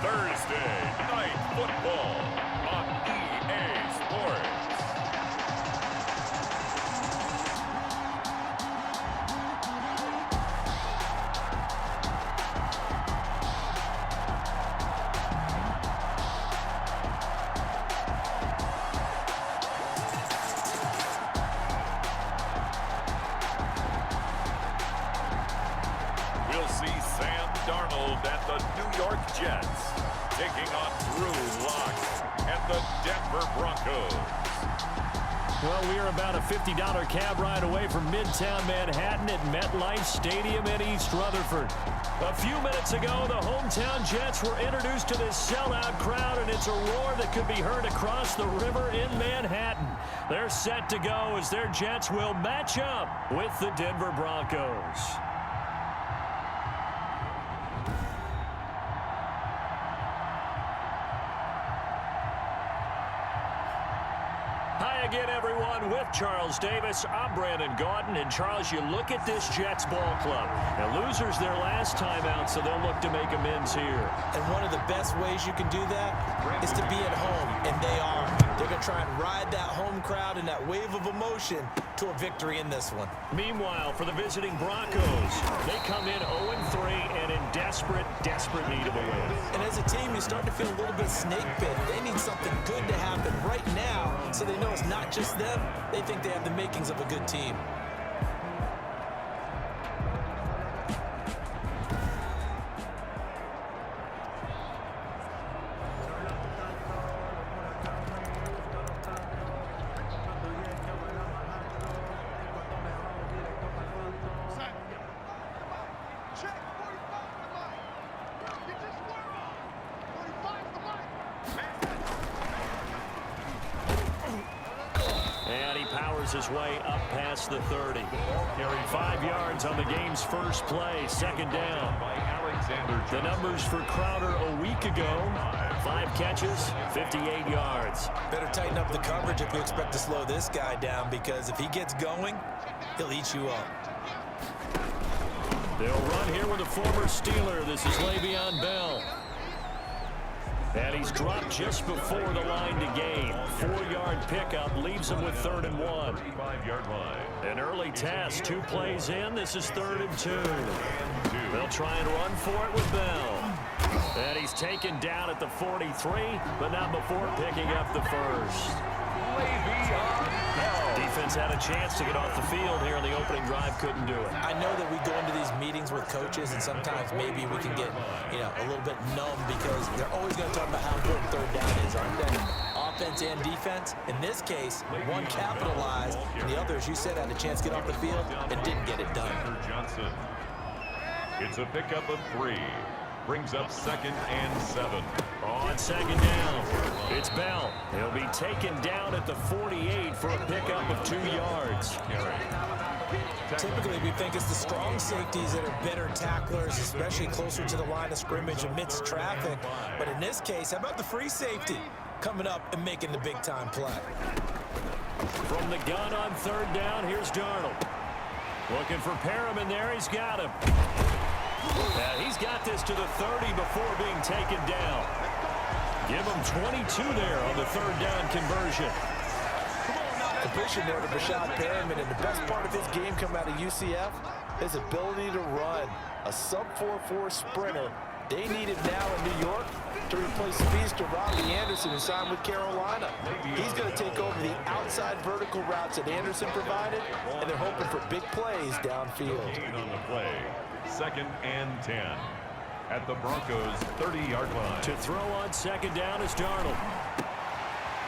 Thursday Night Football on EA Sports. We'll see Sam Darnold and the New York Jets taking on Drew Lock and the Denver Broncos. Well, we are about a $50 cab ride away from Midtown Manhattan at MetLife Stadium in East Rutherford. A few minutes ago, the hometown Jets were introduced to this sellout crowd, and it's a roar that could be heard across the river in Manhattan. They're set to go as their Jets will match up with the Denver Broncos. Hi again, everyone. With Charles Davis, I'm Brandon Gaudin. And Charles, you look at this Jets ball club. Now, losers their last time out, so they'll look to make amends here. And one of the best ways you can do that is to be at home, and they are. They're going to try and ride that home crowd and that wave of emotion to a victory in this one. Meanwhile, for the visiting Broncos, they come in 0-3 and in desperate need of a win. And as a team, you start to feel a little bit snake bit. They need something good to happen right now so they know it's not just them. They think they have the makings of a good team. And he powers his way up past the 30. Carried 5 yards on the game's first play. Second down. The numbers for Crowder a week ago. 5 catches, 58 yards. Better tighten up the coverage if you expect to slow this guy down, because if he gets going, he'll eat you up. They'll run here with a former Steeler. This is Le'Veon Bell. And he's dropped just before the line to gain. 4-yard pickup leaves him with 3rd and 1. An early test, 2 plays in. This is 3rd and 2. They'll try and run for it with Bell. And he's taken down at the 43, but not before picking up the first. Defense had a chance to get off the field here in the opening drive, couldn't do it. I know that we go into these meetings with coaches, and sometimes maybe we can get, a little bit numb because they're always going to talk about how important 3rd down is, aren't they? Offense and defense. In this case, one capitalized, and the other, as you said, had a chance to get off the field and didn't get it done. It's a pickup of 3. Brings up 2nd and 7. On 2nd down, it's Bell. He'll be taken down at the 48 for a pickup of 2 yards. Typically, we think it's the strong safeties that are better tacklers, especially closer to the line of scrimmage amidst traffic. But in this case, how about the free safety coming up and making the big-time play? From the gun on 3rd down, here's Darnold. Looking for Perriman there. He's got him. He's got this to the 30 before being taken down. Give him 22 there on the 3rd down conversion. Completion there to Brashad Perriman, and the best part of his game coming out of UCF, his ability to run. A sub-4.4 sprinter. They need him now in New York to replace speedster Robbie Anderson, who signed with Carolina. He's going to take over the outside vertical routes that Anderson provided, and they're hoping for big plays downfield. On the play. 2nd and 10 at the Broncos 30-yard line. To throw on 2nd down is Darnold.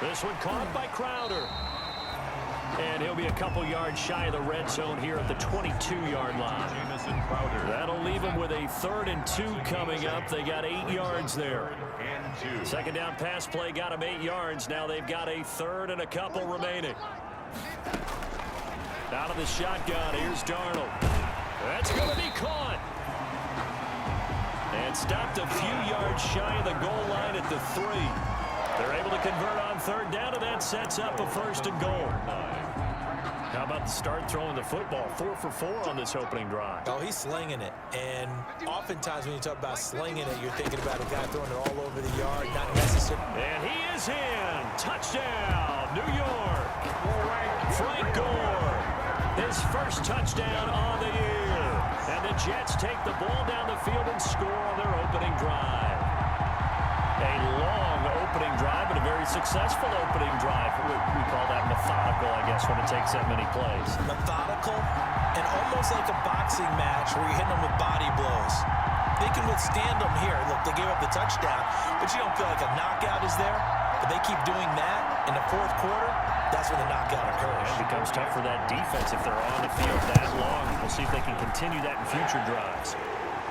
This one caught by Crowder. And he'll be a couple yards shy of the red zone here at the 22-yard line. That'll leave him with a 3rd and 2 coming up. They got 8 yards there. 2nd down pass play got him 8 yards. Now they've got a 3rd and a couple remaining. Out of the shotgun, here's Darnold. That's going to be caught. And stopped a few yards shy of the goal line at the 3. They're able to convert on 3rd down, and that sets up a 1st and goal. How about the start throwing the football? 4 for 4 on this opening drive. Oh, he's slinging it. And oftentimes when you talk about slinging it, you're thinking about a guy throwing it all over the yard, not necessarily. And he is in. Touchdown, New York. Frank Gore, his first touchdown on the year. And the Jets take the ball down the field and score on their opening drive. A long opening drive, but a very successful opening drive. We call that methodical, I guess, when it takes that many plays. Methodical and almost like a boxing match where you're hitting them with body blows. They can withstand them here. Look, they gave up the touchdown, but you don't feel like a knockout is there. But they keep doing that in the fourth quarter, that's when the knockout occurs. It becomes tough for that defense if they're on the field that long. We'll see if they can continue that in future drives.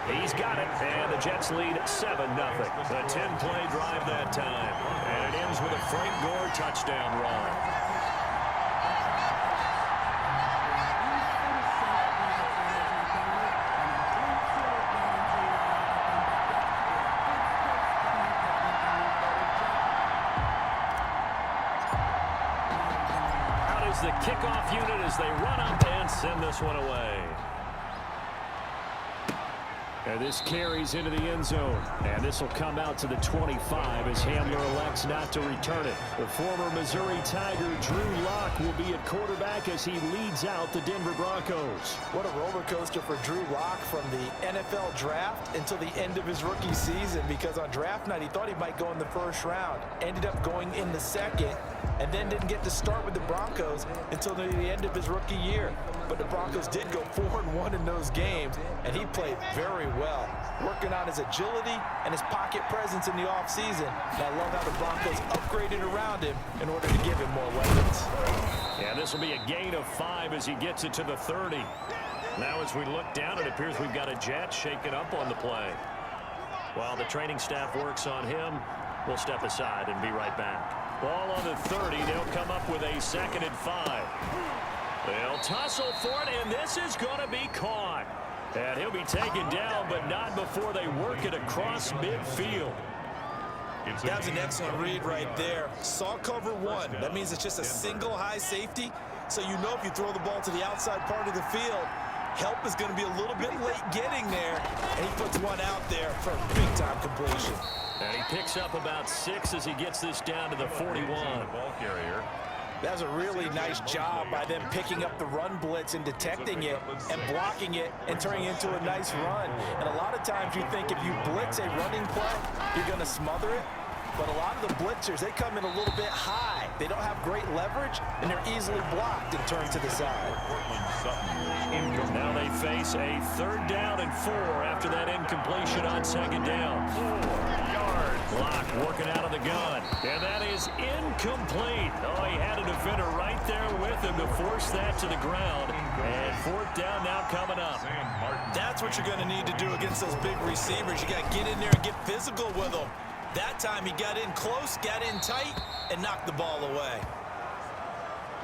He's got it, and the Jets lead 7-0. A 10-play drive that time. And it ends with a Frank Gore touchdown run. Out is the kickoff unit as they run up and send this one away. And this carries into the end zone. And this will come out to the 25 as Hamler elects not to return it. The former Missouri Tiger Drew Lock will be at quarterback as he leads out the Denver Broncos. What a roller coaster for Drew Lock from the NFL draft until the end of his rookie season, because on draft night he thought he might go in the first round. Ended up going in the second, and then didn't get to start with the Broncos until the end of his rookie year. But the Broncos did go 4-1 in those games, and he played very well, working on his agility and his pocket presence in the offseason. And I love how the Broncos upgraded around him in order to give him more weapons. Yeah, this will be a gain of 5 as he gets it to the 30. Now as we look down, it appears we've got a Jet shaking up on the play. While the training staff works on him, we'll step aside and be right back. Ball on the 30. They'll come up with a 2nd and 5. They'll tussle for it, and this is going to be caught. And he'll be taken down, but not before they work it across midfield. That was an excellent read right there. Saw cover 1. That means it's just a single high safety. So you know if you throw the ball to the outside part of the field, help is going to be a little bit late getting there. And he puts one out there for a big-time completion. And he picks up about 6 as he gets this down to the 41. Ball carrier. That was a really nice job by them picking up the run blitz and detecting it and blocking it and turning it into a nice run. And a lot of times you think if you blitz a running play, you're going to smother it. But a lot of the blitzers, they come in a little bit high. They don't have great leverage, and they're easily blocked and turned to the side. Now they face a 3rd down and 4 after that incompletion on 2nd down. 4 yards. Lock working out of the gun. And that is incomplete. Oh, he had a defender right there with him to force that to the ground. And 4th down now coming up. That's what you're going to need to do against those big receivers. You got to get in there and get physical with them. That time he got in close, got in tight, and knocked the ball away.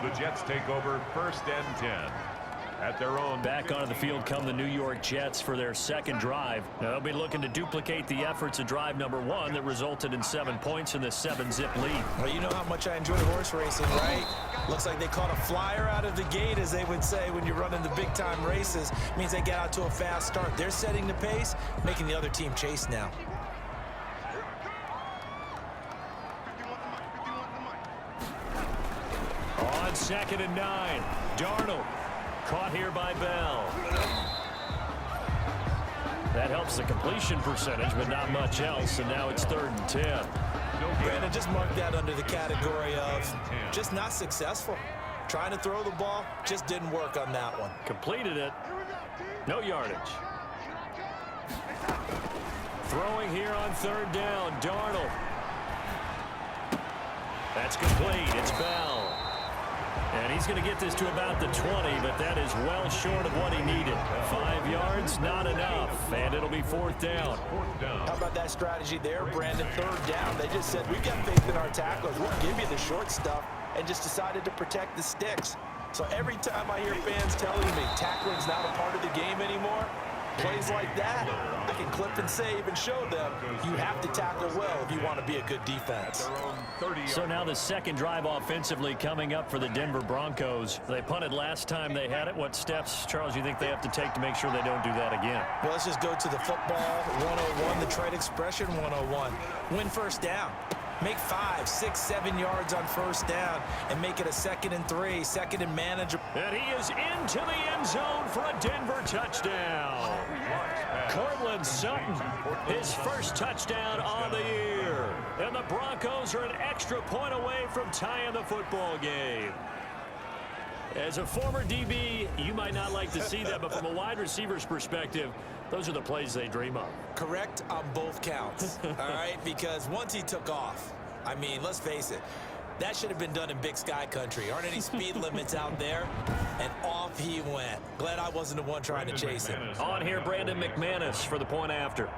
The Jets take over 1st and 10. At their own. Back onto the field come the New York Jets for their 2nd drive. Now they'll be looking to duplicate the efforts of drive number 1 that resulted in 7 points in the 7-zip lead. Well, you know how much I enjoy horse racing, right? Looks like they caught a flyer out of the gate, as they would say when you're running the big-time races. It means they get out to a fast start. They're setting the pace, making the other team chase now. On 2nd and 9, Darnold. Caught here by Bell. That helps the completion percentage, but not much else, and now it's 3rd and 10. Brandon, just mark that under the category of just not successful. Trying to throw the ball, just didn't work on that one. Completed it. No yardage. Throwing here on 3rd down, Darnold. That's complete. It's Bell. And he's going to get this to about the 20, but that is well short of what he needed. 5 yards, not enough, and it'll be 4th down. How about that strategy there, Brandon? 3rd down. They just said, we've got faith in our tacklers. We'll give you the short stuff, and just decided to protect the sticks. So every time I hear fans telling me tackling's not a part of the game anymore, plays like that, I can clip and save and show them you have to tackle well if you want to be a good defense. So now the second drive offensively coming up for the Denver Broncos. They punted last time they had it. What steps, Charles, you think they have to take to make sure they don't do that again? Well, let's just go to the football 101, the trade expression 101. Win first down. Make 5, 6, 7 yards on first down and make it a 2nd and 3, 2nd and manageable. And he is into the end zone for a Denver touchdown. Cortland Sutton, his first touchdown on the year. And the Broncos are an extra point away from tying the football game. As a former DB, you might not like to see that, but from a wide receiver's perspective, those are the plays they dream of. Correct on both counts, all right? Because once he took off, I mean, let's face it, that should have been done in Big Sky country. Aren't any speed limits out there? And off he went. Glad I wasn't the one trying to chase him. On here, Brandon McManus for the point after.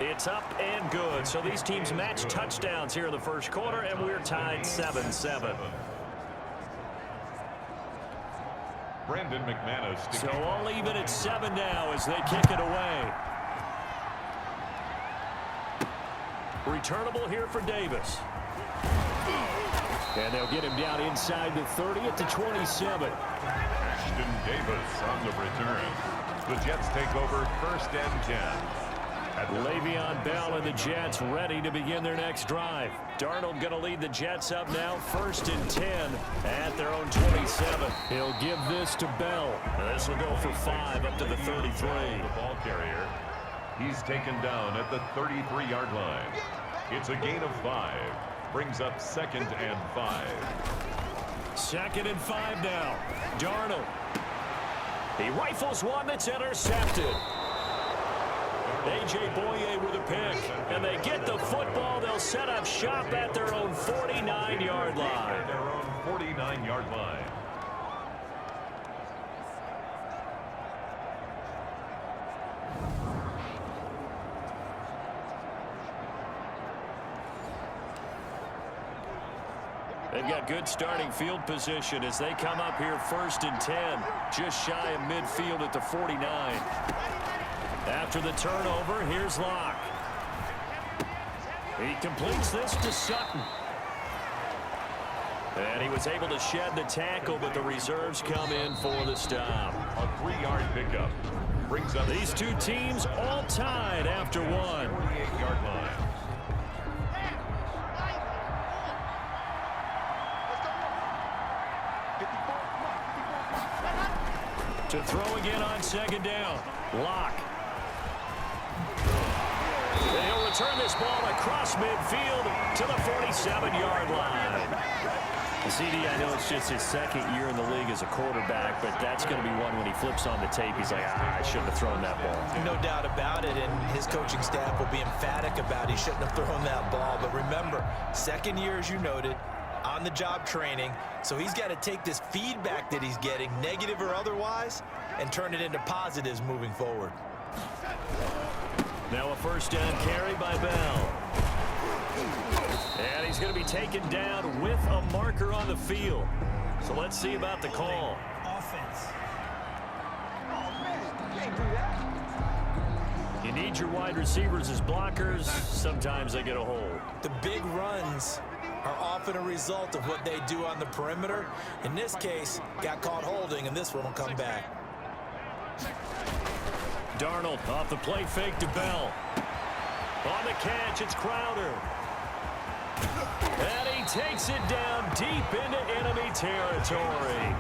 It's up and good. So these teams match touchdowns here in the first quarter, and we're tied 7-7. Brandon McManus. So all even at 7 now as they kick it away. Returnable here for Davis. And they'll get him down inside the 30 at the 27. Ashton Davis on the return. The Jets take over 1st and 10. Le'Veon Bell and the Jets ready to begin their next drive. Darnold going to lead the Jets up now, 1st and 10 at their own 27. He'll give this to Bell. This will go for 5 up to the 33. The ball carrier. He's taken down at the 33-yard line. It's a gain of 5. Brings up 2nd and 5. 2nd and 5 now. Darnold. He rifles one that's intercepted. A.J. Boye with a pick, and they get the football. They'll set up shop at their own 49-yard line. Their own 49-yard line. They've got good starting field position as they come up here 1st and 10, just shy of midfield at the 49. After the turnover, here's Locke. He completes this to Sutton. And he was able to shed the tackle, but the reserves come in for the stop. A 3-yard pickup. Brings up these two teams all tied after one. 48-yard line. To throw again on 2nd down. Locke. They'll return this ball across midfield to the 47-yard line. CD, I know it's just his 2nd year in the league as a quarterback, but that's going to be one when he flips on the tape, he's like, I shouldn't have thrown that ball. No doubt about it, and his coaching staff will be emphatic about he shouldn't have thrown that ball. But remember, 2nd year, as you noted, on-the-job training, so he's got to take this feedback that he's getting, negative or otherwise, and turn it into positives moving forward. Now a 1st down carry by Bell. And he's going to be taken down with a marker on the field. So let's see about the call. Offense. You need your wide receivers as blockers. Sometimes they get a hold. The big runs are often a result of what they do on the perimeter. In this case, got caught holding, and this one will come back. Darnold off the play fake to Bell. On the catch, it's Crowder. And he takes it down deep into enemy territory.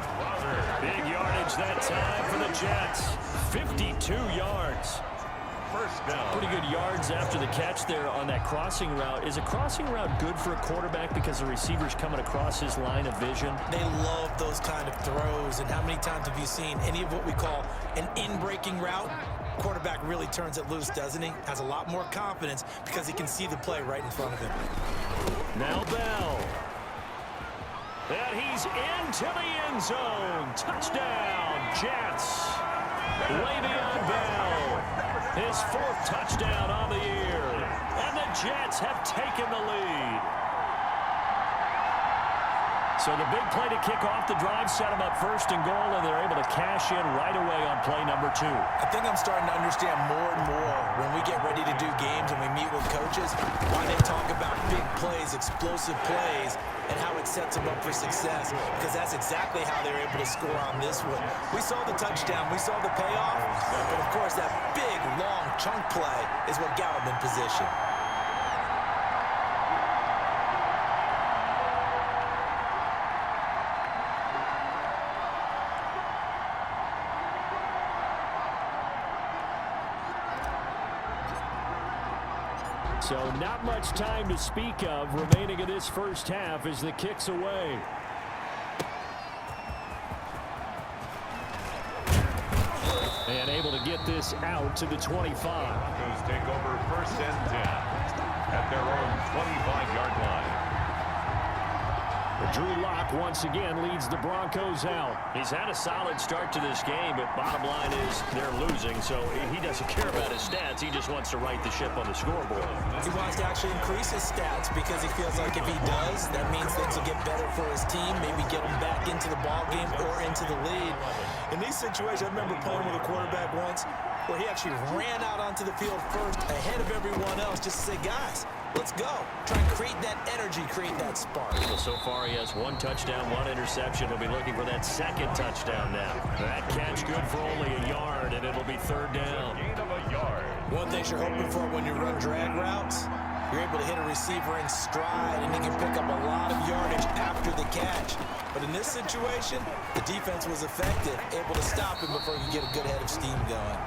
Big yardage that time for the Jets. 52 yards. 1st down. Pretty good yards after the catch there on that crossing route. Is a crossing route good for a quarterback because the receiver's coming across his line of vision? They love those kind of throws, and how many times have you seen any of what we call an in-breaking route? Quarterback really turns it loose, doesn't he? Has a lot more confidence because he can see the play right in front of him. Now Bell. And he's into the end zone. Touchdown, Jets. Le'Veon Bell. His 4th touchdown on the year. And the Jets have taken the lead. So the big play to kick off the drive set them up first and goal, and they're able to cash in right away on play number 2. I think I'm starting to understand more and more when we get ready to do games and we meet with coaches why they talk about big plays, explosive plays, and how it sets them up for success, because that's exactly how they're able to score on this one. We saw the touchdown. We saw the payoff. But, of course, that big, long chunk play is what got them in position. So not much time to speak of remaining in this first half as the kick's away. And able to get this out to the 25. Broncos take over first and 10 at their own 25-yard line. Drew Lock once again leads the Broncos out. He's had a solid start to this game, but bottom line is they're losing, so he doesn't care about his stats. He just wants to right the ship on the scoreboard. He wants to actually increase his stats because he feels like if he does, that means things will get better for his team, maybe get him back into the ball game or into the lead. In these situations, I remember playing with a quarterback once where he actually ran out onto the field first ahead of everyone else just to say, guys, let's go. Try and create that energy, create that spark. Well, so far he has 1 touchdown, 1 interception. He'll be looking for that second touchdown now. That catch good for only a yard, and it'll be 3rd down. Gain of a yard. One thing you're hoping for when you run drag routes, you're able to hit a receiver in stride, and he can pick up a lot of yardage after the catch. But in this situation, the defense was effective, able to stop him before he could get a good head of steam going.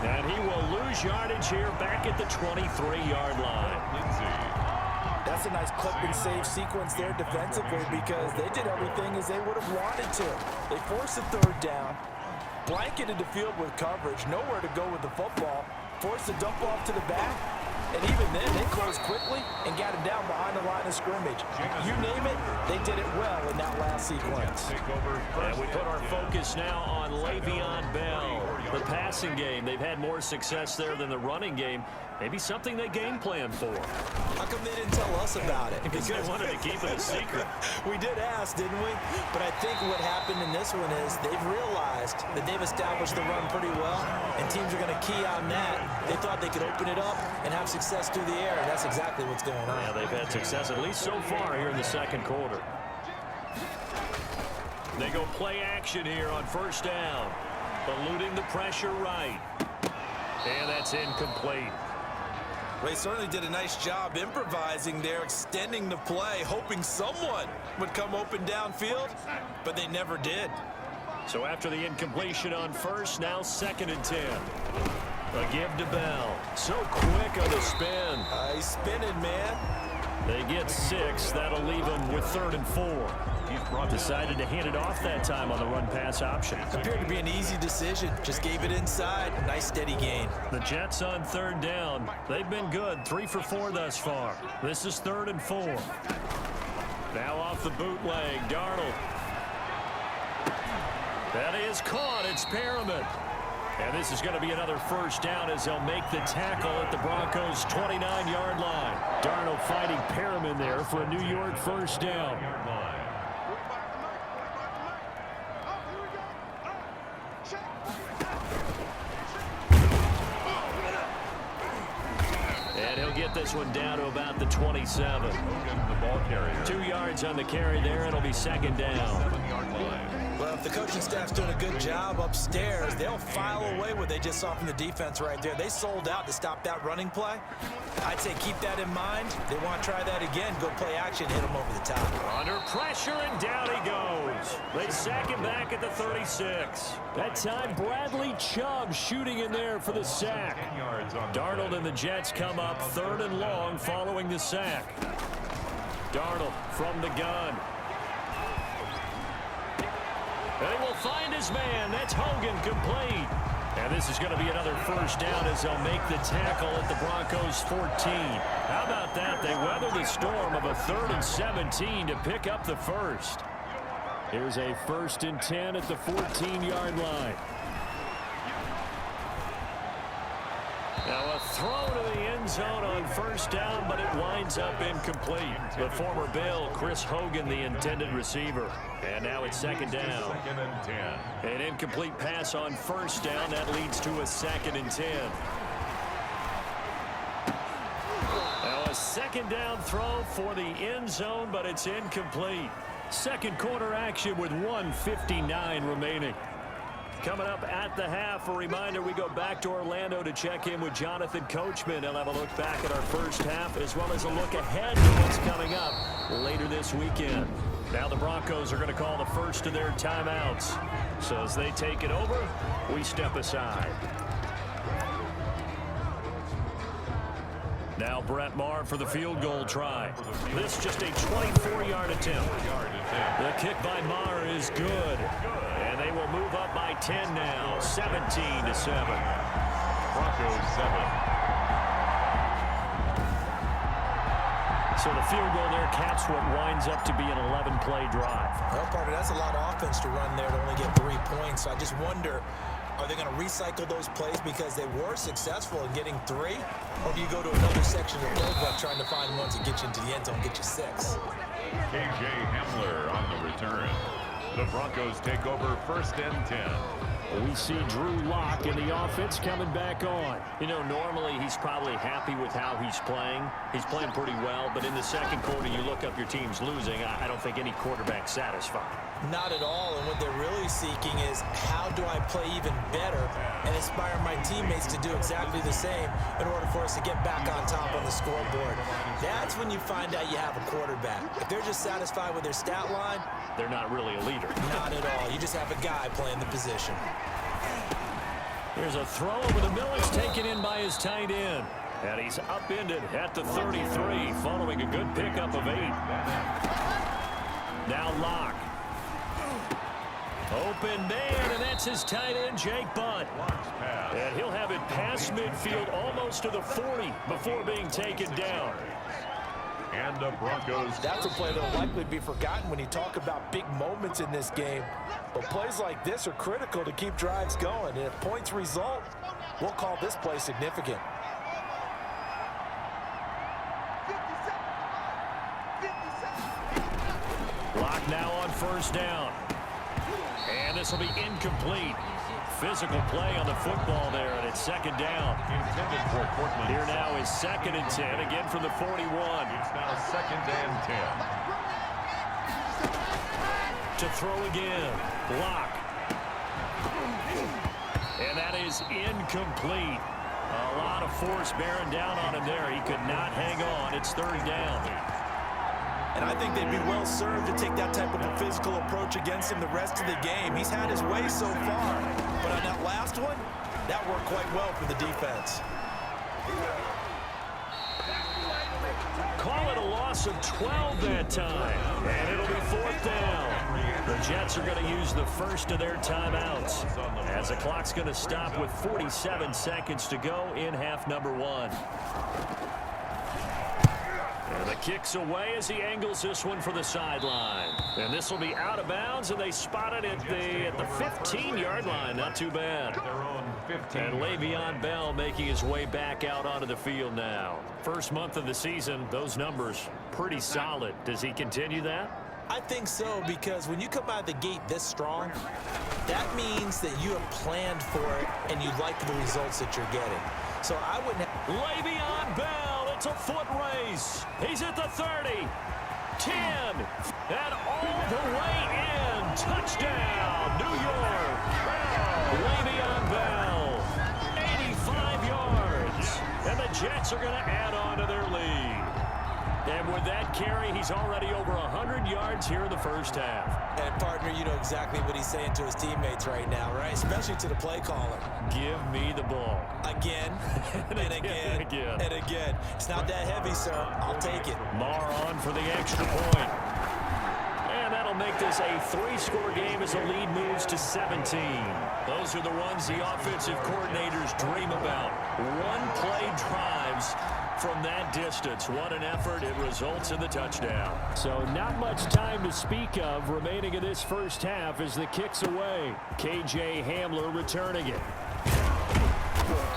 And he will lose yardage here back at the 23-yard line. That's a nice clip and save sequence there defensively because they did everything as they would have wanted to. They forced a 3rd down, blanketed the field with coverage, nowhere to go with the football, forced a dump off to the back, and even then they closed quickly and got him down behind the line of scrimmage. You name it, they did it well in that last sequence. And we put our focus now on Le'Veon Bell. The passing game, they've had more success there than the running game. Maybe something they game planned for. How come they didn't tell us about it? Because they wanted to keep it a secret. We did ask, didn't we? But I think what happened in this one is they've realized that they've established the run pretty well, and teams are going to key on that. They thought they could open it up and have success through the air, and that's exactly what's going on. Yeah, they've had success, at least so far here in the 2nd quarter. They go play action here on 1st down. Eluding the pressure right. And that's incomplete. They certainly did a nice job improvising there, extending the play, hoping someone would come open downfield, but they never did. So after the incompletion on 1st, now 2nd and 10. A give to Bell. So quick on the spin. He's spinning, man. They get 6. That'll leave them with 3rd and 4. Decided to hand it off that time on the run-pass option. Appeared to be an easy decision. Just gave it inside. Nice steady gain. The Jets on 3rd down. They've been good. 3 for 4 thus far. This is 3rd and 4. Now off the bootleg. Darnold. That is caught. It's Perriman. And this is going to be another 1st down as they'll make the tackle at the Broncos' 29-yard line. Darnold fighting Perriman there for a New York 1st down. And he'll get this one down to about the 27. Hogan, the ball carrier. 2 yards on the carry there. It'll be 2nd down. 7-yard line. Well, if the coaching staff's doing a good job upstairs, they'll file away what they just saw from the defense right there. They sold out to stop that running play. I'd say keep that in mind. They want to try that again. Go play action, hit them over the top. Under pressure, and down he goes. They sack him back at the 36. That time, Bradley Chubb shooting in there for the sack. Darnold and the Jets come up 3rd and long following the sack. Darnold from the gun. And he will find his man. That's Hogan complete. And this is going to be another 1st down as they'll make the tackle at the Broncos' 14. How about that? They weather the storm of a 3rd and 17 to pick up the 1st. Here's a 1st and 10 at the 14-yard line. Now a throw to the end zone on first down, but it winds up incomplete. The former Bill, Chris Hogan, the intended receiver. And now it's second down. Second and 10. An incomplete pass on first down. That leads to a 2nd and 10. Now a second down throw for the end zone, but it's incomplete. Second quarter action with 1:59 remaining. Coming up at the half, a reminder we go back to Orlando to check in with Jonathan Coachman. He'll have a look back at our first half as well as a look ahead to what's coming up later this weekend. Now the Broncos are going to call the first of their timeouts. So as they take it over, we step aside. Now Brett Maher for the field goal try. This just a 24-yard attempt. The kick by Maher is good. And they will move up by 10 now, 17-7. Broncos 7. So the field goal there caps what winds up to be an 11-play drive. Well, partner, that's a lot of offense to run there to only get 3 points. So I just wonder, are they going to recycle those plays because they were successful in getting 3? Or do you go to another section of the playbook trying to find ones that get you into the end zone and get you 6? K.J. Hamler on the return. The Broncos take over first and 10. We see Drew Lock in the offense coming back on. You know, normally he's probably happy with how he's playing. He's playing pretty well, but in the second quarter, you look up your team's losing. I don't think any quarterback's satisfied. Not at all, and what they're really seeking is how do I play even better and inspire my teammates to do exactly the same in order for us to get back on top on the scoreboard. That's when you find out you have a quarterback. If they're just satisfied with their stat line, they're not really a leader. Not at all. You just have a guy playing the position. Here's a throw over the middle. It's taken in by his tight end. And he's upended at the 33 following a good pickup of 8. Now Locke. Open man, and that's his tight end, Jake Butt. And he'll have it past midfield almost to the 40 before being taken down. And the Broncos. That's a play that will likely be forgotten when you talk about big moments in this game. But plays like this are critical to keep drives going. And if points result, we'll call this play significant. Lock now on first down. And this will be incomplete. Physical play on the football there, and it's second down. Intended for Portland. Here now is 2nd and 10, again from the 41. It's now 2nd and 10. To throw again. Lock. And that is incomplete. A lot of force bearing down on him there. He could not hang on. It's 3rd down. And I think they'd be well served to take that type of a physical approach against him the rest of the game. He's had his way so far. But on that last one, that worked quite well for the defense. Call it a loss of 12 that time. And it'll be 4th down. The Jets are going to use the first of their timeouts as the clock's going to stop with 47 seconds to go in half number 1. And the kick's away as he angles this one for the sideline. And this will be out of bounds, and they spot it at the 15-yard line. Not too bad. And Le'Veon Bell making his way back out onto the field now. First month of the season, those numbers pretty solid. Does he continue that? I think so, because when you come out of the gate this strong, that means that you have planned for it and you like the results that you're getting. So I wouldn't have... Le'Veon Bell, it's a foot race. He's at the 30, 10, and all the way in. Touchdown, New York. Le'Veon Bell, 85 yards. And the Jets are going to add on to their lead. And with that carry, he's already over 100 yards here in the first half. And, partner, you know exactly what he's saying to his teammates right now, right? Especially to the play caller. Give me the ball. Again, and again, and again. It's not that heavy, sir. I'll take it. Maher on for the extra point. And that'll make this a 3-score game as the lead moves to 17. Those are the ones the offensive coordinators dream about. One-play drives from that distance. What an effort. It results in the touchdown. So not much time to speak of remaining in this first half as the kick's away. K.J. Hamler returning it.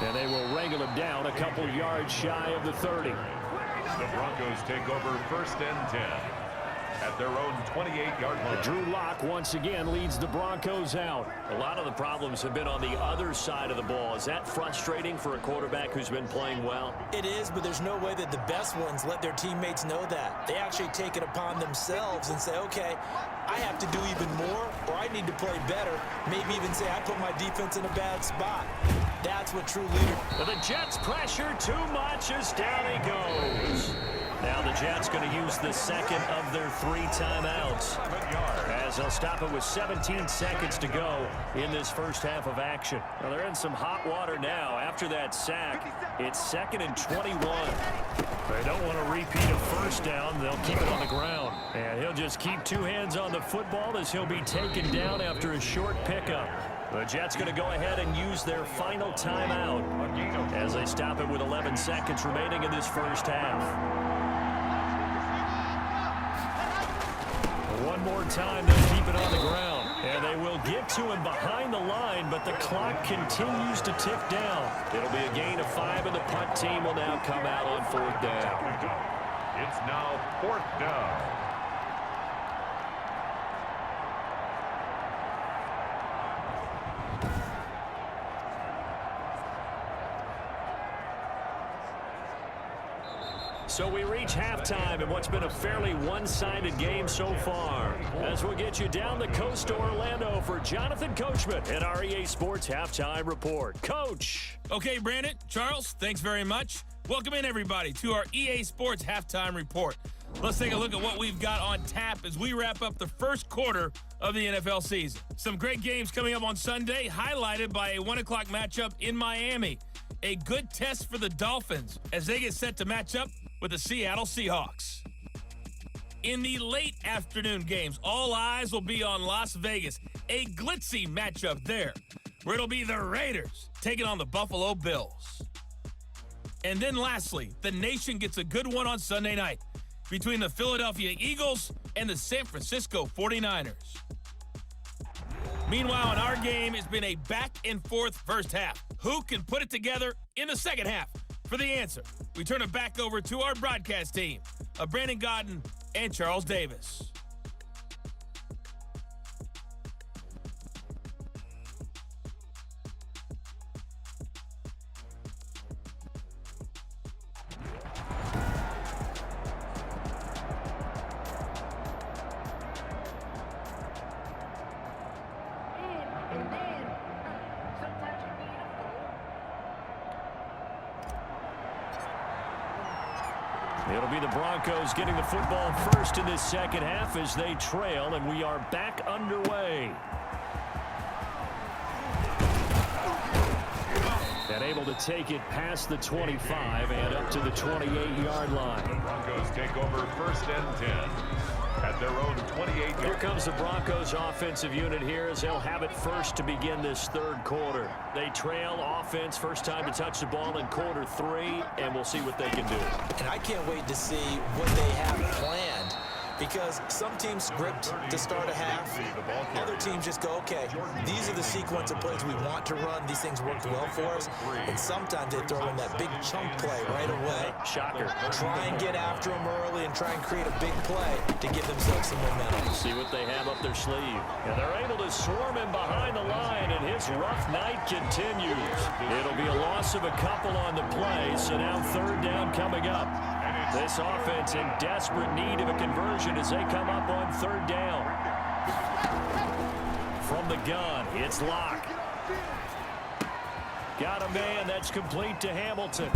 And they will wrangle him down a couple yards shy of the 30. The Broncos take over 1st and 10 at their own 28-yard line. Drew Lock once again leads the Broncos out. A lot of the problems have been on the other side of the ball. Is that frustrating for a quarterback who's been playing well? It is, but there's no way that the best ones let their teammates know that. They actually take it upon themselves and say, okay, I have to do even more, or I need to play better. Maybe even say I put my defense in a bad spot. That's what true leader. But the Jets pressure too much as down he goes. Now the Jets going to use the second of their 3 timeouts, as they'll stop it with 17 seconds to go in this first half of action. Well, they're in some hot water now. After that sack, it's 2nd and 21. They don't want to repeat a first down. They'll keep it on the ground. And he'll just keep 2 hands on the football as he'll be taken down after a short pickup. The Jets going to go ahead and use their final timeout as they stop it with 11 seconds remaining in this first half. One more time, they'll keep it on the ground. And they will get to him behind the line, but the clock continues to tick down. It'll be a gain of 5, and the punt team will now come out on 4th down. It's now 4th down. So we reach halftime in what's been a fairly one-sided game so far. As we'll get you down the coast to Orlando for Jonathan Coachman at our EA Sports Halftime Report. Coach. Okay, Brandon, Charles, thanks very much. Welcome in, everybody, to our EA Sports Halftime Report. Let's take a look at what we've got on tap as we wrap up the first quarter of the NFL season. Some great games coming up on Sunday, highlighted by a 1 o'clock matchup in Miami. A good test for the Dolphins as they get set to match up with the Seattle Seahawks. In the late afternoon games, all eyes will be on Las Vegas. A glitzy matchup there, where it'll be the Raiders taking on the Buffalo Bills. And then lastly, the nation gets a good one on Sunday night between the Philadelphia Eagles and the San Francisco 49ers. Meanwhile, in our game, it's been a back-and-forth first half. Who can put it together in the second half? For the answer, we turn it back over to our broadcast team of Brandon Godden and Charles Davis. It'll be the Broncos getting the football first in this second half as they trail, and we are back underway. And able to take it past the 25 and up to the 28-yard line. The Broncos take over 1st and 10 at their own 28-yard. Here comes the Broncos offensive unit here as they'll have it first to begin this third quarter. They trail offense, first time to touch the ball in quarter 3, and we'll see what they can do. And I can't wait to see what they have planned, because some teams script to start a half. Other teams just go, okay, these are the sequence of plays we want to run. These things worked well for us. And sometimes they throw in that big chunk play right away. Shocker. Try and get after them early and try and create a big play to give themselves some momentum. See what they have up their sleeve. And they're able to swarm him behind the line, and his rough night continues. It'll be a loss of a couple on the play, so now 3rd down coming up. This offense in desperate need of a conversion as they come up on 3rd down. From the gun, it's Locke. Got a man, that's complete to Hamilton.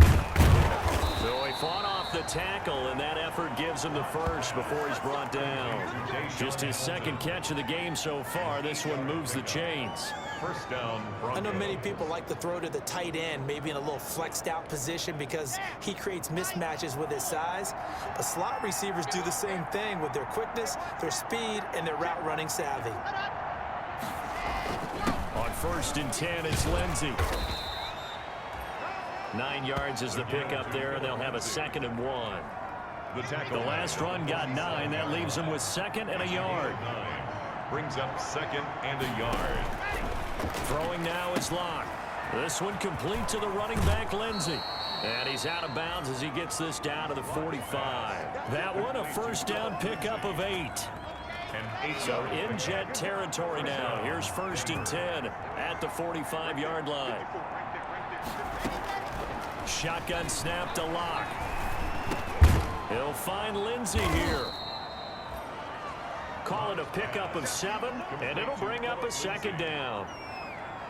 So he fought off the tackle, and that effort gives him the first before he's brought down. Just his 2nd catch of the game so far. This one moves the chains. 1st down, Broncos. I know many people like to throw to the tight end, maybe in a little flexed out position because he creates mismatches with his size. But slot receivers do the same thing with their quickness, their speed, and their route running savvy. On 1st and 10, it's Lindsey. 9 yards is the pickup there, and they'll have a 2nd and 1. The last run got 9. That leaves them with 2nd and a yard. Brings up 2nd and a yard. Throwing now is Locke. This one complete to the running back, Lindsey. And he's out of bounds as he gets this down to the 45. That one, a first down pickup of 8. So in Jet territory now. Here's 1st and 10 at the 45-yard line. Shotgun snap to Locke. He'll find Lindsey here. Call it a pickup of 7, and it'll bring up a 2nd down.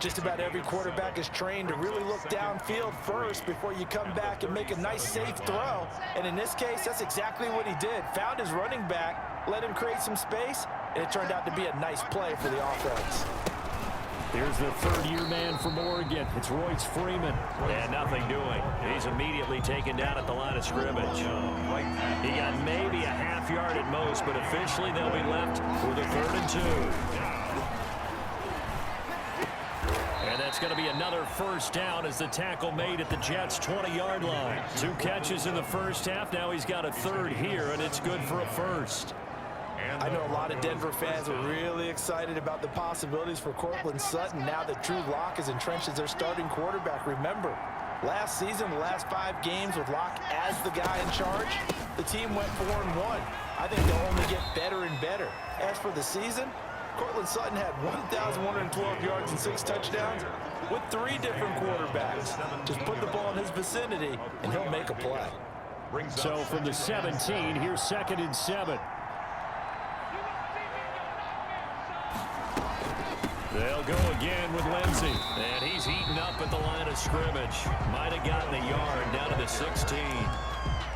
Just about every quarterback is trained to really look downfield first before you come back and make a nice, safe throw. And in this case, that's exactly what he did. Found his running back, let him create some space, and it turned out to be a nice play for the offense. Here's the 3rd-year man from Oregon. It's Royce Freeman. And nothing doing. He's immediately taken down at the line of scrimmage. He got maybe a half yard at most, but officially they'll be left with a 3rd and 2. And that's going to be another first down as the tackle made at the Jets' 20-yard line. 2 catches in the first half. Now he's got a 3rd here, and it's good for a 1st. I know a lot of Denver fans are really excited about the possibilities for Courtland Sutton now that Drew Lock is entrenched as their starting quarterback. Remember, last season, the last 5 games with Lock as the guy in charge, the team went 4-1. I think they'll only get better and better. As for the season, Courtland Sutton had 1,112 yards and 6 touchdowns with 3 different quarterbacks. Just put the ball in his vicinity, and he'll make a play. So from the 17, here's 2nd and 7. They'll go again with Lindsey. And he's heating up at the line of scrimmage. Might have gotten a yard down to the 16.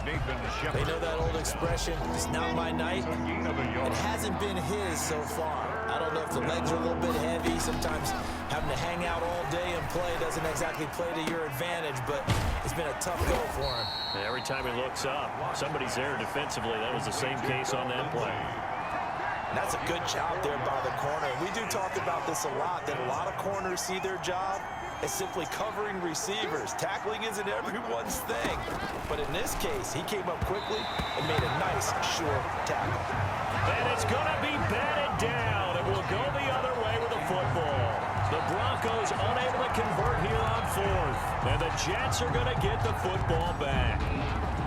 They know that old expression, it's not my night. It hasn't been his so far. I don't know if the legs are a little bit heavy. Sometimes having to hang out all day and play doesn't exactly play to your advantage, but it's been a tough go for him. Every time he looks up, somebody's there defensively. That was the same case on that play. And that's a good job there by the corner. We do talk about this a lot, that a lot of corners see their job as simply covering receivers. Tackling isn't everyone's thing. But in this case, he came up quickly and made a nice, short tackle. And it's going to be batted down. It will go the other way with the football. The Broncos unable to convert here on 4th. And the Jets are going to get the football back.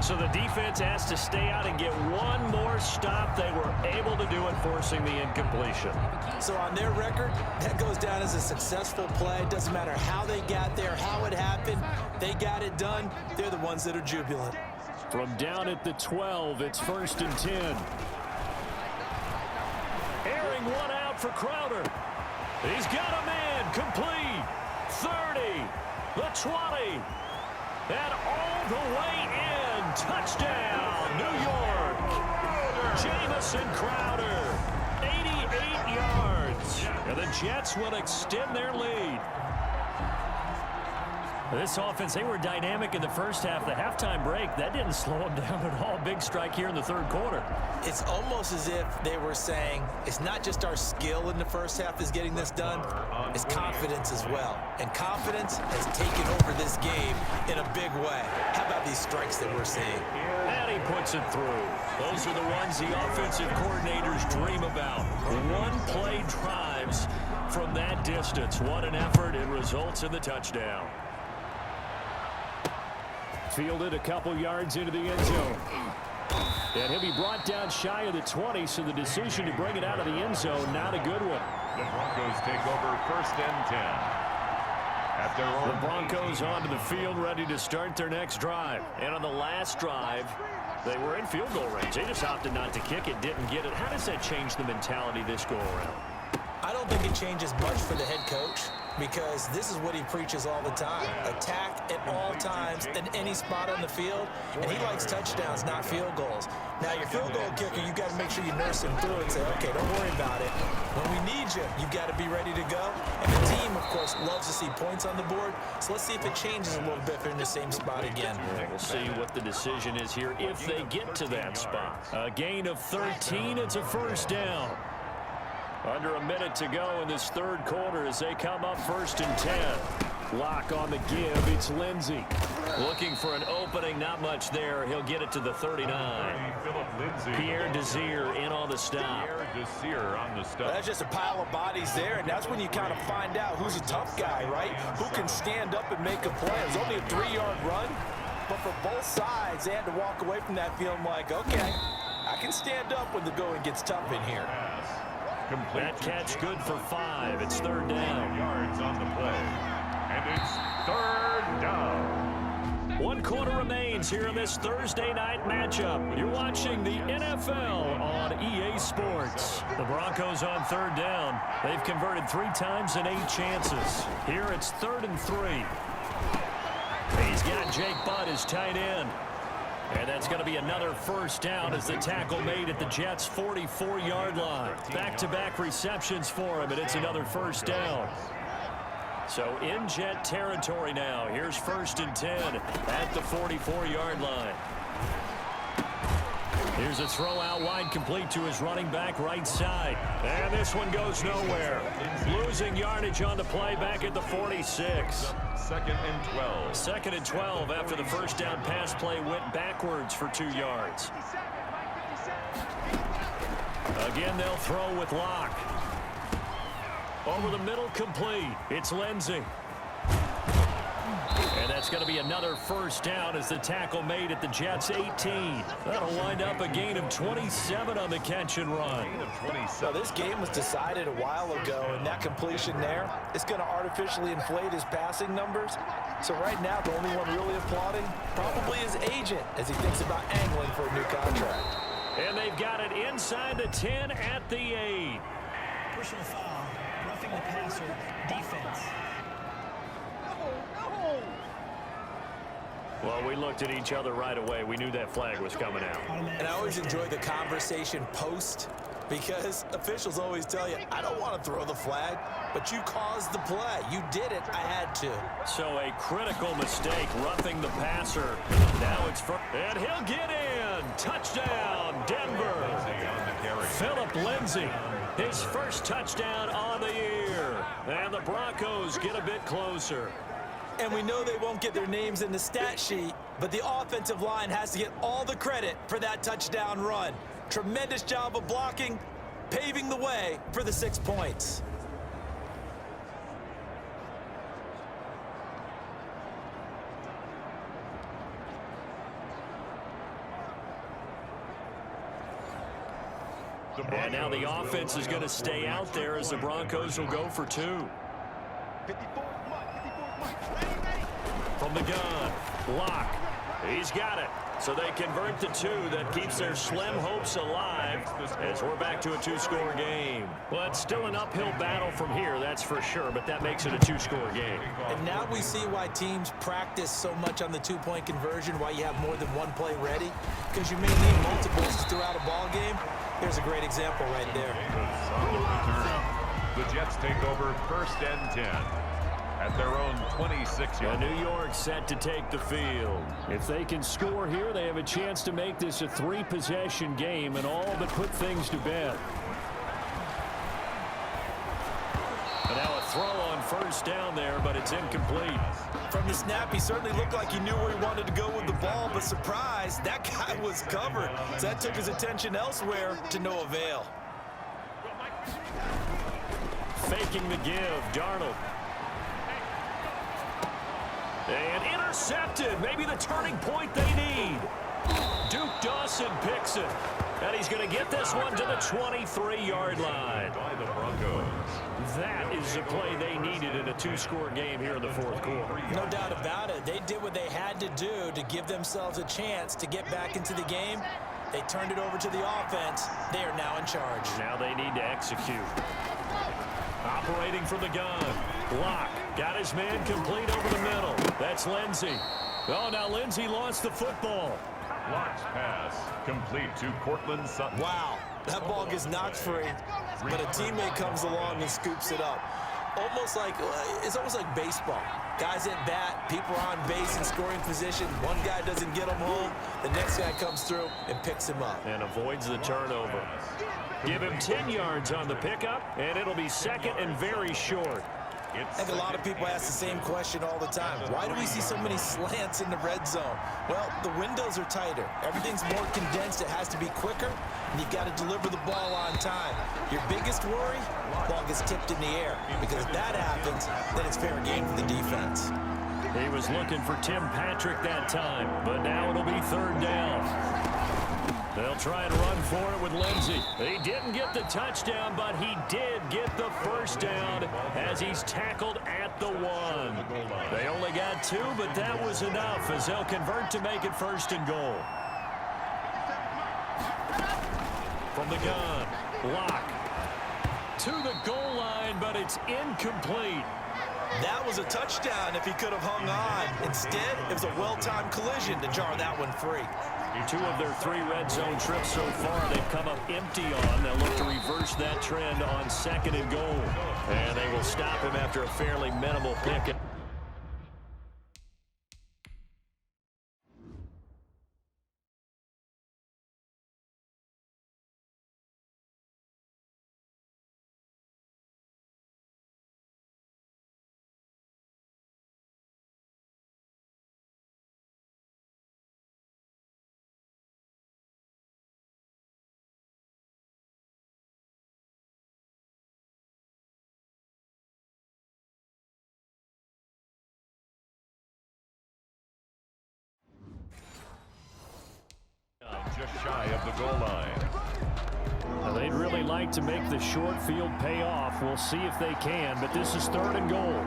So the defense has to stay out and get one more stop. They were able to do it, forcing the incompletion. So on their record, that goes down as a successful play. Doesn't matter how they got there, how it happened. They got it done. They're the ones that are jubilant. From down at the 12, it's 1st and 10. Airing one out for Crowder. He's got a man complete. 30, the 20, and all the way in. Touchdown, New York. Jamison Crowder, 88 yards. And the Jets will extend their lead. This offense, they were dynamic in the first half. The halftime break, that didn't slow them down at all. Big strike here in the 3rd quarter. It's almost as if they were saying, it's not just our skill in the first half is getting this done, it's confidence as well. And confidence has taken over this game in a big way. How about these strikes that we're seeing? And he puts it through. Those are the ones the offensive coordinators dream about. One-play drives from that distance. What an effort. It results in the touchdown. Fielded a couple yards into the end zone. And he'll be brought down shy of the 20, so the decision to bring it out of the end zone, not a good one. The Broncos take over 1st and 10. At their own the Broncos onto the field, ready to start their next drive. And on the last drive, they were in field goal range. They just opted not to kick it, didn't get it. How does that change the mentality this go-around? I don't think it changes much for the head coach, because this is what he preaches all the time. Attack at all times in any spot on the field, and he likes touchdowns, not field goals. Now, your field goal kicker, you've got to make sure you nurse him through and say, okay, don't worry about it. When we need you, you've got to be ready to go. And the team, of course, loves to see points on the board, so let's see if it changes a little bit if they're in the same spot again. Yeah, we'll see what the decision is here if they get to that spot. A gain of 13, it's a first down. Under a minute to go in this 3rd quarter as they come up 1st and 10. Lock on the give. It's Lindsey. Looking for an opening. Not much there. He'll get it to the 39. Pierre Desir in on the stop. That's just a pile of bodies there, and that's when you kind of find out who's a tough guy, right? Who can stand up and make a play. It was only a 3-yard run, but for both sides, they had to walk away from that feeling like, okay, I can stand up when the going gets tough in here. That catch good for 5. It's 3rd down. Yards on the play. And it's 3rd down. 1 quarter remains here in this Thursday night matchup. You're watching the NFL on EA Sports. The Broncos on 3rd down. They've converted 3 times in 8 chances. Here it's 3rd and 3. He's got Jake Butt as tight end. And that's going to be another 1st down as the tackle made at the Jets' 44-yard line. Back-to-back receptions for him, and it's another 1st down. So in Jet territory now. Here's 1st and 10 at the 44-yard line. Here's a throw out wide, complete to his running back right side. And this one goes nowhere. Losing yardage on the play back at the 46. 2nd and 12. 2nd and 12 after the 1st down pass play went backwards for 2 yards. Again, they'll throw with Locke. Over the middle, complete. It's Lindsey. And that's going to be another 1st down as the tackle made at the Jets' 18. That'll wind up a gain of 27 on the catch and run. So this game was decided a while ago, and that completion there is going to artificially inflate his passing numbers. So right now, the only one really applauding probably his agent as he thinks about angling for a new contract. And they've got it inside the 10 at the 8. Personal foul, roughing the passer, defense. Well, we looked at each other right away. We knew that flag was coming out. And I always enjoy the conversation post, because officials always tell you, I don't want to throw the flag, but you caused the play. You did it. I had to. So a critical mistake, roughing the passer. Now it's for, and he'll get in. Touchdown, Denver. Philip Lindsey, his 1st touchdown on the year. And the Broncos get a bit closer. And we know they won't get their names in the stat sheet, but the offensive line has to get all the credit for that touchdown run. Tremendous job of blocking, paving the way for the 6 points. And now the offense is going to stay out there as the Broncos will go for 2. From the gun, Locke. He's got it. So they convert the 2. That keeps their slim hopes alive as we're back to a 2-score game. Well, it's still an uphill battle from here, that's for sure, but that makes it a 2-score game. And now we see why teams practice so much on the 2-point conversion, why you have more than one play ready, because you may need multiples throughout a ball game. Here's a great example right there. The Jets take over 1st and 10. At their own 26-yard. New York set to take the field. If they can score here, they have a chance to make this a 3-possession game and all but put things to bed. And now a throw on 1st down there, but it's incomplete. From the snap, he certainly looked like he knew where he wanted to go with the ball, but surprise, that guy was covered. So that took his attention elsewhere to no avail. Faking the give, Darnold. And intercepted. Maybe the turning point they need. Duke Dawson picks it. And he's going to get this one to the 23-yard line. By the Broncos. That is the play they needed in a 2-score game here in the 4th quarter. No doubt about it. They did what they had to do to give themselves a chance to get back into the game. They turned it over to the offense. They are now in charge. Now they need to execute. Operating from the gun. Locke got his man complete over the middle. That's Lindsey. Oh, now Lindsey lost the football. Locke's pass complete to Cortland Sutton. Wow, that ball gets knocked free, but a teammate comes along and scoops it up. It's almost like baseball. Guys at bat, people are on base in scoring position. One guy doesn't get him home. The next guy comes through and picks him up. And avoids the turnover. Give him 10 yards on the pickup, and it'll be 2nd and very short. I think a lot of people ask the same question all the time. Why do we see so many slants in the red zone? Well, the windows are tighter. Everything's more condensed. It has to be quicker, and you've got to deliver the ball on time. Your biggest worry? Ball gets tipped in the air, because if that happens, then it's fair game for the defense. He was looking for Tim Patrick that time, but now it'll be third down. They'll try and run for it with Lindsey. He didn't get the touchdown, but he did get the first down as he's tackled at the 1. They only got 2, but that was enough as they'll convert to make it first and goal. From the gun, Locke to the goal line, but it's incomplete. That was a touchdown if he could have hung on. Instead, it was a well-timed collision to jar that one free. 2 of their 3 red zone trips so far they've come up empty on. They'll look to reverse that trend on second and goal. And they will stop him after a fairly minimal pick. Just shy of the goal line. Now, they'd really like to make the short field pay off. We'll see if they can, but this is third and goal.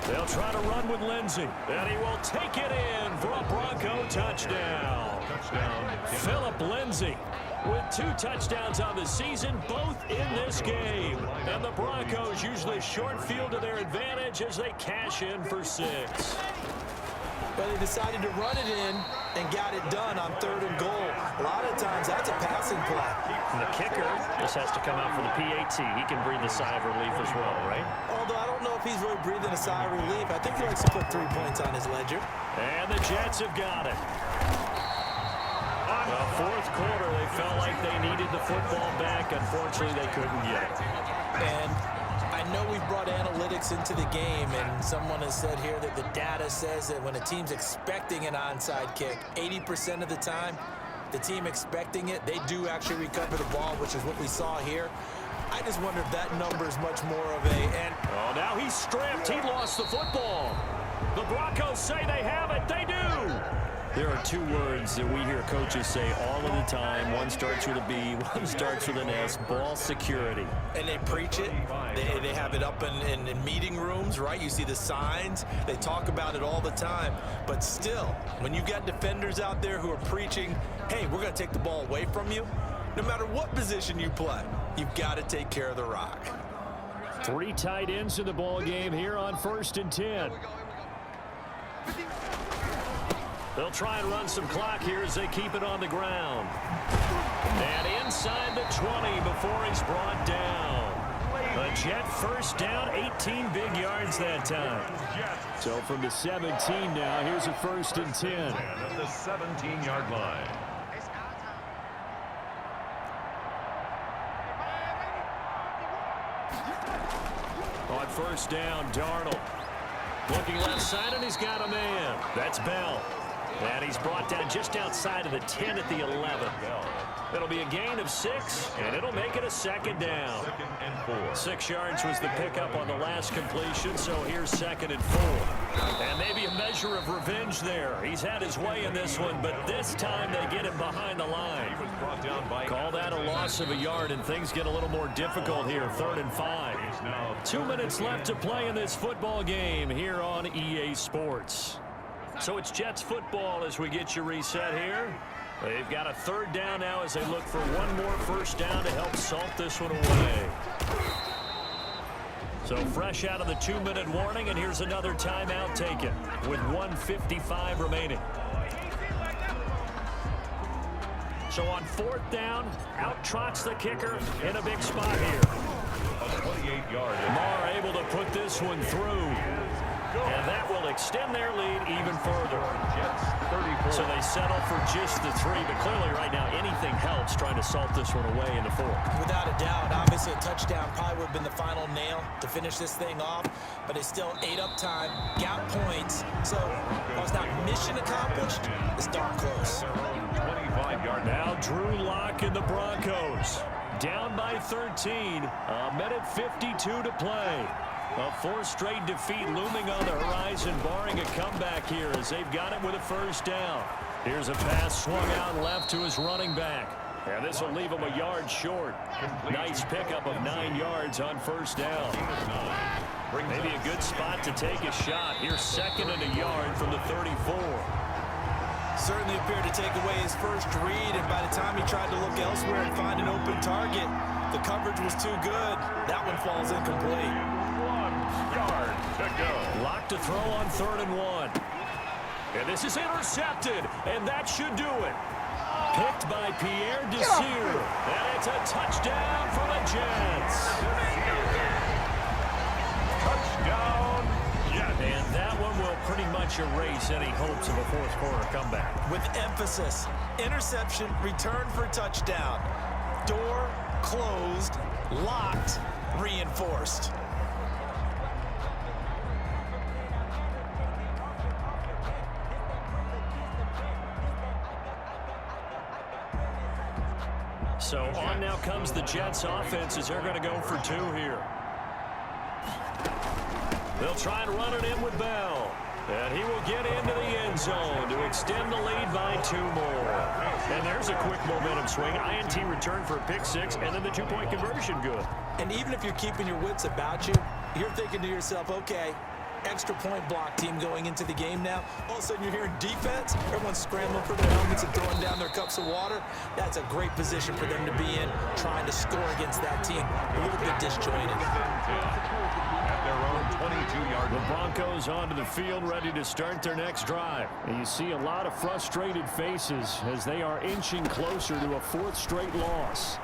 They'll try to run with Lindsey, and he will take it in for a Bronco touchdown. Philip Lindsey with 2 touchdowns on the season, both in this game. And the Broncos use the short field to their advantage as they cash in for 6. But they decided to run it in and got it done on third and goal. A lot of times, that's a passing play. And the kicker just has to come out for the PAT. He can breathe a sigh of relief as well, right? Although I don't know if he's really breathing a sigh of relief. I think he likes to put 3 points on his ledger. And the Jets have got it. Well, fourth quarter, they felt like they needed the football back. Unfortunately, they couldn't get it. And I know we've brought analytics into the game, and someone has said here that the data says that when a team's expecting an onside kick, 80% of the time, the team expecting it, they do actually recover the ball, which is what we saw here. I just wonder if that number is much more of a... Oh, now he's stripped. He lost the football. The Broncos say they have it. They do. There are 2 words that we hear coaches say all of the time. One starts with a B, one starts with an S, ball security. And they preach it. They have it up in meeting rooms, right? You see the signs. They talk about it all the time. But still, when you got defenders out there who are preaching, hey, we're going to take the ball away from you, no matter what position you play, you've got to take care of the rock. 3 tight ends in the ball game here on 1st and 10. They'll try and run some clock here as they keep it on the ground. And inside the 20 before he's brought down. A Jet first down, 18 big yards that time. So from the 17 now, here's a 1st and 10. At the 17-yard line. On 1st down, Darnold. Looking left side, and he's got a man. That's Bell. And he's brought down just outside of the 10 at the 11. It'll be a gain of 6, and it'll make it a 2nd down. 6 yards was the pickup on the last completion, so here's 2nd and 4. And maybe a measure of revenge there. He's had his way in this one, but this time they get him behind the line. Call that a loss of a yard, and things get a little more difficult here. 3rd and 5. 2 minutes left to play in this football game here on EA Sports. So it's Jets football as we get you reset here. They've got a 3rd down now as they look for one more 1st down to help salt this one away. So fresh out of the 2-minute warning, and here's another timeout taken with 1:55 remaining. So on 4th down, out trots the kicker in a big spot here. A 28-yard. Lamar able to put this one through. And that will extend their lead even further. Jets 34. So they settle for just the 3, but clearly right now anything helps trying to salt this one away in the 4th. Without a doubt, obviously a touchdown probably would have been the final nail to finish this thing off, but it's still ate up time, got points, so while it's not mission accomplished, it's darn close. 25-yard. Now Drew Lock and the Broncos down by 13, a minute 52 to play. A 4th straight defeat looming on the horizon, barring a comeback here as they've got it with a first down. Here's a pass swung out left to his running back. And this will leave him a yard short. Nice pickup of 9 yards on first down. Maybe a good spot to take a shot. Here's 2nd and a yard from the 34. Certainly appeared to take away his first read, and by the time he tried to look elsewhere and find an open target, the coverage was too good. That one falls incomplete. 1 yard to go. Lock to throw on 3rd and 1. And this is intercepted, and that should do it. Picked by Pierre Desir. And it's a touchdown for the Jets. Touchdown, Jets. And that one will pretty much erase any hopes of a 4th quarter comeback. With emphasis, interception, return for touchdown. Door closed, locked, reinforced. So on now comes the Jets offense as they're going to go for 2 here. They'll try and run it in with Bell. And he will get into the end zone to extend the lead by 2 more. And there's a quick momentum swing. INT return for a pick 6, and then the 2-point conversion good. And even if you're keeping your wits about you, you're thinking to yourself, okay, extra point block team going into the game now. All of a sudden you're hearing defense. Everyone's scrambling for their helmets and throwing down their cups of water. That's a great position for them to be in, trying to score against that team. A little bit disjointed. At their own 22-yard The line. Broncos onto the field ready to start their next drive. And you see a lot of frustrated faces as they are inching closer to a 4th straight loss.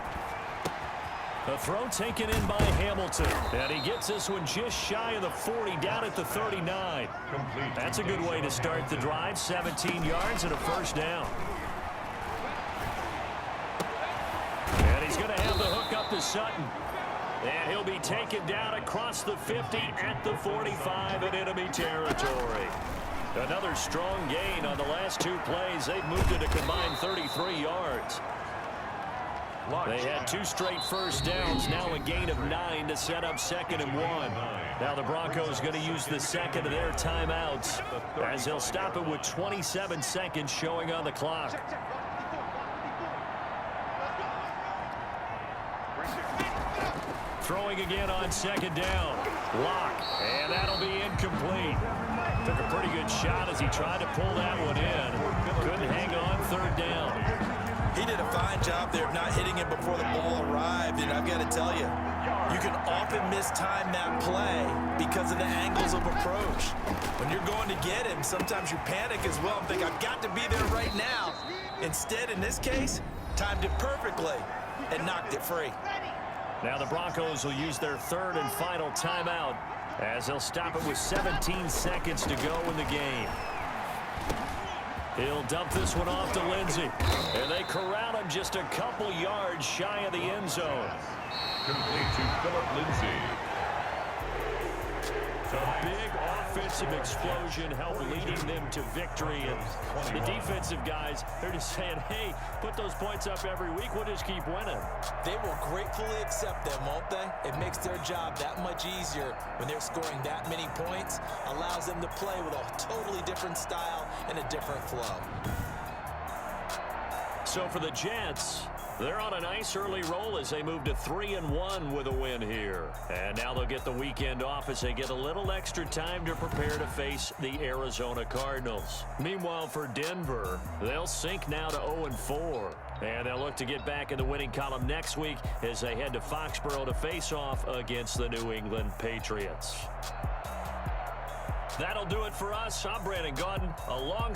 The throw taken in by Hamilton. And he gets this one just shy of the 40, down at the 39. Complete. That's a good way to start the drive. 17 yards and a first down. And he's going to have the hook up to Sutton. And he'll be taken down across the 50 at the 45 in enemy territory. Another strong gain on the last 2 plays. They've moved it a combined 33 yards. They had 2 straight first downs, now a gain of 9 to set up 2nd and 1. Now the Broncos going to use the 2nd of their timeouts as they'll stop it with 27 seconds showing on the clock. Throwing again on 2nd down. Lock, and that'll be incomplete. Took a pretty good shot as he tried to pull that one in. Couldn't hang on 3rd down. He did a fine job there of not hitting him before the ball arrived, and I've got to tell you, you can often mistime that play because of the angles of approach. When you're going to get him, sometimes you panic as well and think, I've got to be there right now. Instead, in this case, timed it perfectly and knocked it free. Now the Broncos will use their 3rd and final timeout as they'll stop it with 17 seconds to go in the game. He'll dump this one off to Lindsey. And they corral him just a couple yards shy of the end zone. Complete to Philip Lindsay. A big offensive explosion helped leading them to victory. And the defensive guys, they're just saying, hey, put those points up every week. We'll just keep winning. They will gratefully accept them, won't they? It makes their job that much easier when they're scoring that many points. Allows them to play with a totally different style and a different flow. So for the Jets, they're on a nice early roll as they move to 3-1 with a win here. And now they'll get the weekend off as they get a little extra time to prepare to face the Arizona Cardinals. Meanwhile, for Denver, they'll sink now to 0-4. And they'll look to get back in the winning column next week as they head to Foxborough to face off against the New England Patriots. That'll do it for us. I'm Brandon Gaudin, along